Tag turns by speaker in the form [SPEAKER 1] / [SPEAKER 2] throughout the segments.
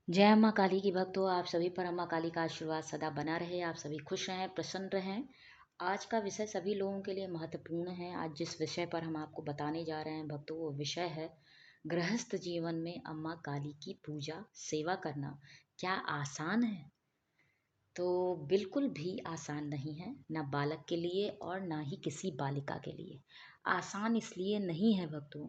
[SPEAKER 1] जय अम्मा काली की भक्तों, आप सभी पर अम्मा काली का आशीर्वाद सदा बना रहे। आप सभी खुश रहें, प्रसन्न रहें। आज का विषय सभी लोगों के लिए महत्वपूर्ण है। आज जिस विषय पर हम आपको बताने जा रहे हैं भक्तों, वो विषय है गृहस्थ जीवन में अम्मा काली की पूजा सेवा करना क्या आसान है? तो बिल्कुल भी आसान नहीं है, ना बालक के लिए और ना ही किसी बालिका के लिए। आसान इसलिए नहीं है भक्तों,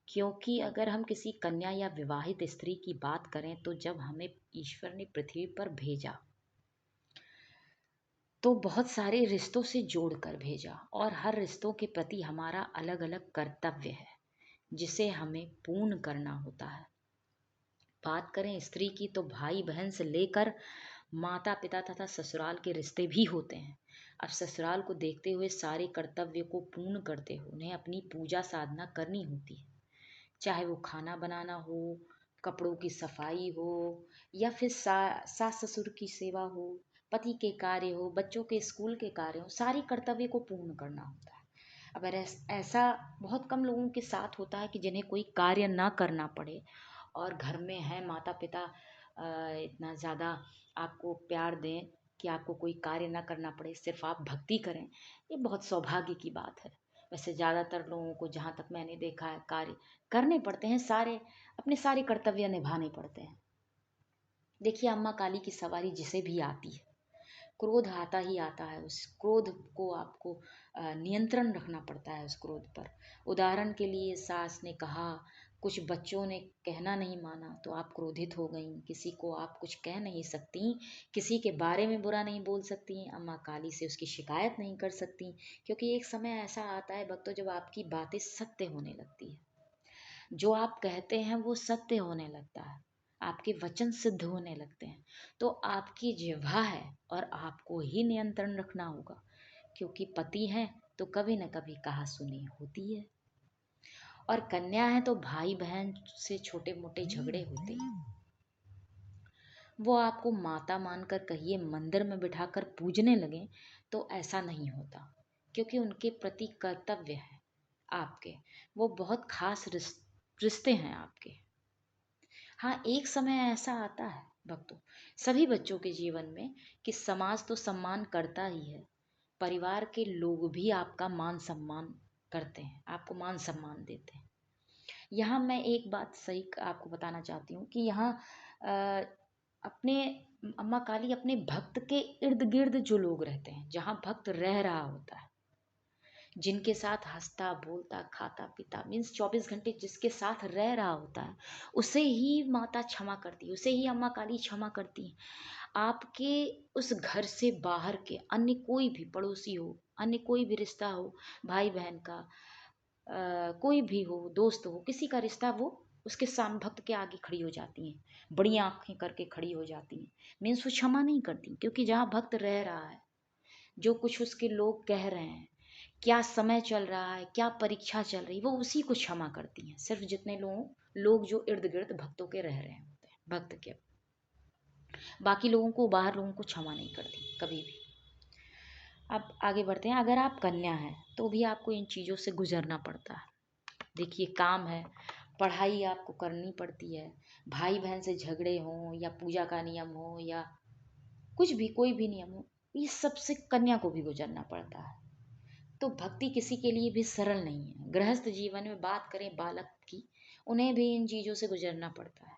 [SPEAKER 1] क्योंकि अगर हम किसी कन्या या विवाहित स्त्री की बात करें तो जब हमें ईश्वर ने पृथ्वी पर भेजा तो बहुत सारे रिश्तों से जोड़कर भेजा, और हर रिश्तों के प्रति हमारा अलग अलग कर्तव्य है जिसे हमें पूर्ण करना होता है। बात करें स्त्री की तो भाई बहन से लेकर माता पिता तथा ससुराल के रिश्ते भी होते हैं। अब ससुराल को देखते हुए सारे कर्तव्य को पूर्ण करते हुए उन्हें अपनी पूजा साधना करनी होती है। चाहे वो खाना बनाना हो, कपड़ों की सफाई हो, या फिर सास ससुर की सेवा हो, पति के कार्य हो, बच्चों के स्कूल के कार्य हो, सारी कर्तव्य को पूर्ण करना होता है। अगर ऐसा बहुत कम लोगों के साथ होता है कि जिन्हें कोई कार्य ना करना पड़े, और घर में है माता पिता इतना ज़्यादा आपको प्यार दें कि आपको कोई कार्य ना करना पड़े, सिर्फ आप भक्ति करें। ये बहुत सौभाग्य की बात है। वैसे ज़्यादातर लोगों को जहाँ तक मैंने देखा है कार्य करने पड़ते हैं, सारे अपने सारे कर्तव्य निभाने पड़ते हैं। देखिए अम्मा काली की सवारी जिसे भी आती है, क्रोध आता ही आता है। उस क्रोध को आपको नियंत्रण रखना पड़ता है उस क्रोध पर। उदाहरण के लिए सास ने कहा, कुछ बच्चों ने कहना नहीं माना तो आप क्रोधित हो गई। किसी को आप कुछ कह नहीं सकती, किसी के बारे में बुरा नहीं बोल सकती, अम्मा काली से उसकी शिकायत नहीं कर सकती, क्योंकि एक समय ऐसा आता है भक्तों जब आपकी बातें सत्य होने लगती है। जो आप कहते हैं वो सत्य होने लगता है, आपके वचन सिद्ध होने लगते हैं। तो आपकी जिह्वा है और आपको ही नियंत्रण रखना होगा, क्योंकि पति हैं तो कभी न कभी कहा सुनी होती है, और कन्या है तो भाई बहन से छोटे मोटे झगड़े होते हैं। वो आपको माता मानकर कहिए मंदिर में बिठाकर पूजने लगे तो ऐसा नहीं होता, क्योंकि उनके प्रति कर्तव्य है आपके। वो बहुत खास रिश्ते हैं आपके। हाँ, एक समय ऐसा आता है भक्तों सभी बच्चों के जीवन में कि समाज तो सम्मान करता ही है, परिवार के लोग भी आपका मान सम्मान करते हैं, आपको मान सम्मान देते हैं। यहाँ मैं एक बात सही आपको बताना चाहती हूँ कि यहाँ अ, अपने अम्मा काली अपने भक्त के इर्द गिर्द जो लोग रहते हैं, जहाँ भक्त रह रहा होता है, जिनके साथ हंसता बोलता खाता पीता मीन्स 24 घंटे जिसके साथ रह रहा होता है, उसे ही माता क्षमा करती है, उसे ही अम्मा काली क्षमा करती है। आपके उस घर से बाहर के अन्य कोई भी पड़ोसी हो, अन्य कोई भी रिश्ता हो, भाई बहन का, कोई भी हो, दोस्त हो, किसी का रिश्ता, वो उसके साम भक्त के आगे खड़ी हो जाती हैं, बड़ी आंखें करके खड़ी हो जाती हैं। मीन्स वो क्षमा नहीं करती, क्योंकि जहाँ भक्त रह रहा है, जो कुछ उसके लोग कह रहे हैं, क्या समय चल रहा है, क्या परीक्षा चल रही है, वो उसी को क्षमा करती हैं। सिर्फ जितने लोग जो इर्द गिर्द भक्तों के रह रहे होते हैं, भक्त के, बाकी लोगों को, बाहर लोगों को क्षमा नहीं करती कभी भी। अब आगे बढ़ते हैं। अगर आप कन्या हैं तो भी आपको इन चीज़ों से गुजरना पड़ता है। देखिए काम है, पढ़ाई आपको करनी पड़ती है, भाई बहन से झगड़े हों या पूजा का नियम हो या कुछ भी कोई भी नियम हो, ये सबसे कन्या को भी गुजरना पड़ता है। तो भक्ति किसी के लिए भी सरल नहीं है। गृहस्थ जीवन में बात करें बालक की, उन्हें भी इन चीज़ों से गुजरना पड़ता है।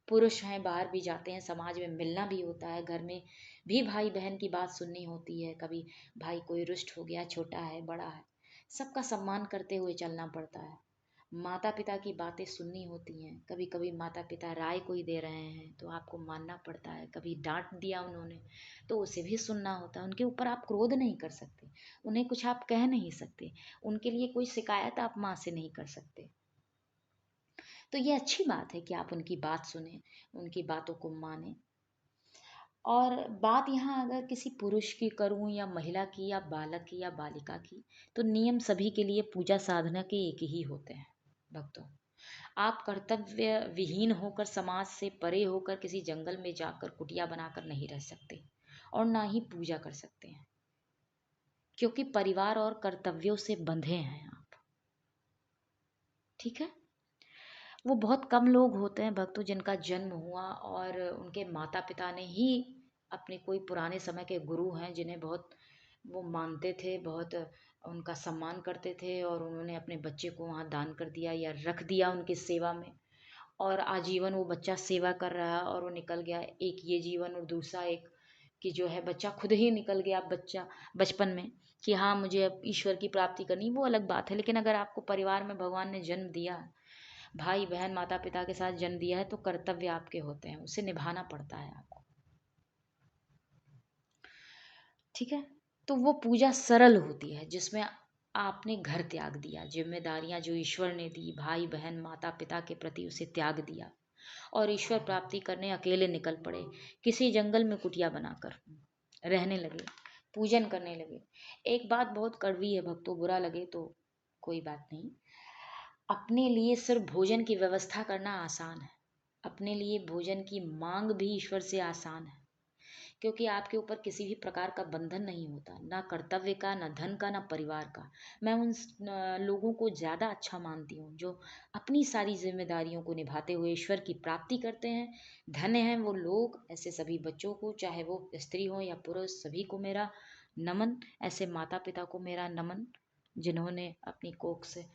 [SPEAKER 1] पुरुष हैं, बाहर भी जाते हैं, समाज में मिलना भी होता है, घर में भी भाई बहन की बात सुननी होती है। कभी भाई कोई रुष्ट हो गया, छोटा है बड़ा है, सबका सम्मान करते हुए चलना पड़ता है। माता पिता की बातें सुननी होती हैं, कभी कभी माता पिता राय कोई दे रहे हैं तो आपको मानना पड़ता है, कभी डांट दिया उन्होंने तो उसे भी सुनना होता है। उनके ऊपर आप क्रोध नहीं कर सकते, उन्हें कुछ आप कह नहीं सकते, उनके लिए कोई शिकायत आप माँ से नहीं कर सकते। तो ये अच्छी बात है कि आप उनकी बात सुने, उनकी बातों को माने। और बात यहाँ अगर किसी पुरुष की करूँ या महिला की या बालक की या बालिका की, तो नियम सभी के लिए पूजा साधना के एक ही होते हैं भक्तों। आप कर्तव्य विहीन होकर, समाज से परे होकर किसी जंगल में जाकर कुटिया बनाकर नहीं रह सकते, और ना ही पूजा कर सकते हैं, क्योंकि परिवार और कर्तव्यों से बंधे हैं आप। ठीक है। वो बहुत कम लोग होते हैं भक्तों जिनका जन्म हुआ और उनके माता पिता ने ही अपने कोई पुराने समय के गुरु हैं जिन्हें बहुत वो मानते थे, बहुत उनका सम्मान करते थे और उन्होंने अपने बच्चे को वहाँ दान कर दिया या रख दिया उनकी सेवा में। और आजीवन वो बच्चा सेवा कर रहा और वो निकल गया, एक ये जीवन और दूसरा एक कि जो है बच्चा खुद ही निकल गया बच्चा बचपन में कि हाँ मुझे अब ईश्वर की प्राप्ति करनी, वो अलग बात है। लेकिन अगर आपको परिवार में भगवान ने जन्म दिया, भाई बहन माता पिता के साथ जन्म दिया है, तो कर्तव्य आपके होते हैं, उसे निभाना पड़ता है आपको। ठीक है। तो वो पूजा सरल होती है जिसमें आपने घर त्याग दिया, जिम्मेदारियां जो ईश्वर ने दी भाई बहन माता पिता के प्रति उसे त्याग दिया और ईश्वर प्राप्ति करने अकेले निकल पड़े, किसी जंगल में कुटिया बनाकर रहने लगे, पूजन करने लगे। एक बात बहुत कड़वी है भक्तों, बुरा लगे तो कोई बात नहीं। अपने लिए सिर्फ भोजन की व्यवस्था करना आसान है, अपने लिए भोजन की मांग भी ईश्वर से आसान है, क्योंकि आपके ऊपर किसी भी प्रकार का बंधन नहीं होता, ना कर्तव्य का, ना धन का, ना परिवार का। मैं उन लोगों को ज़्यादा अच्छा मानती हूँ जो अपनी सारी जिम्मेदारियों को निभाते हुए ईश्वर की प्राप्ति करते हैं। धन्य हैं वो लोग। ऐसे सभी बच्चों को, चाहे वो स्त्री हो या पुरुष, सभी को मेरा नमन। ऐसे माता पिता को मेरा नमन जिन्होंने अपनी कोख से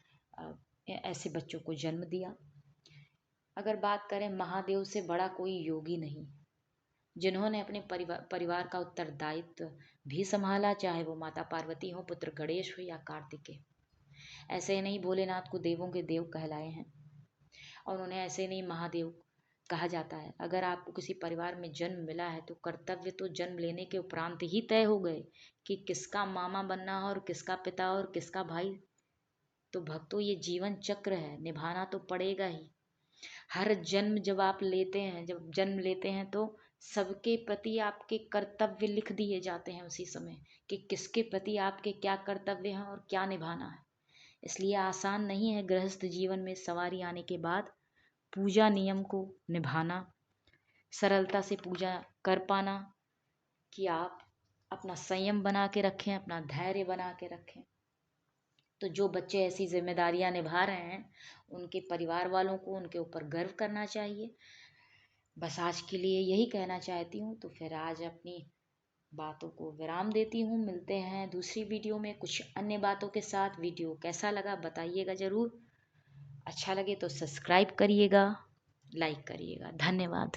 [SPEAKER 1] ऐसे बच्चों को जन्म दिया। अगर बात करें, महादेव से बड़ा कोई योगी नहीं जिन्होंने अपने परिवार का उत्तरदायित्व भी संभाला, चाहे वो माता पार्वती हो, पुत्र गणेश हो या कार्तिकेय। ऐसे ही नहीं भोलेनाथ को देवों के देव कहलाए हैं और उन्हें ऐसे नहीं महादेव कहा जाता है। अगर आपको किसी परिवार में जन्म मिला है तो कर्तव्य तो जन्म लेने के उपरांत ही तय हो गए कि किसका मामा बनना और किसका पिता और किसका भाई। तो भक्तों ये जीवन चक्र है, निभाना तो पड़ेगा ही। हर जन्म जब आप लेते हैं, जब जन्म लेते हैं तो सबके प्रति आपके कर्तव्य लिख दिए जाते हैं उसी समय कि किसके प्रति आपके क्या कर्तव्य हैं और क्या निभाना है। इसलिए आसान नहीं है गृहस्थ जीवन में सवारी आने के बाद पूजा नियम को निभाना, सरलता से पूजा कर पाना, कि आप अपना संयम बना के रखें, अपना धैर्य बना के रखें। तो जो बच्चे ऐसी जिम्मेदारियां निभा रहे हैं उनके परिवार वालों को उनके ऊपर गर्व करना चाहिए। बस आज के लिए यही कहना चाहती हूँ। तो फिर आज अपनी बातों को विराम देती हूँ। मिलते हैं दूसरी वीडियो में कुछ अन्य बातों के साथ। वीडियो कैसा लगा बताइएगा ज़रूर। अच्छा लगे तो सब्सक्राइब करिएगा, लाइक करिएगा। धन्यवाद।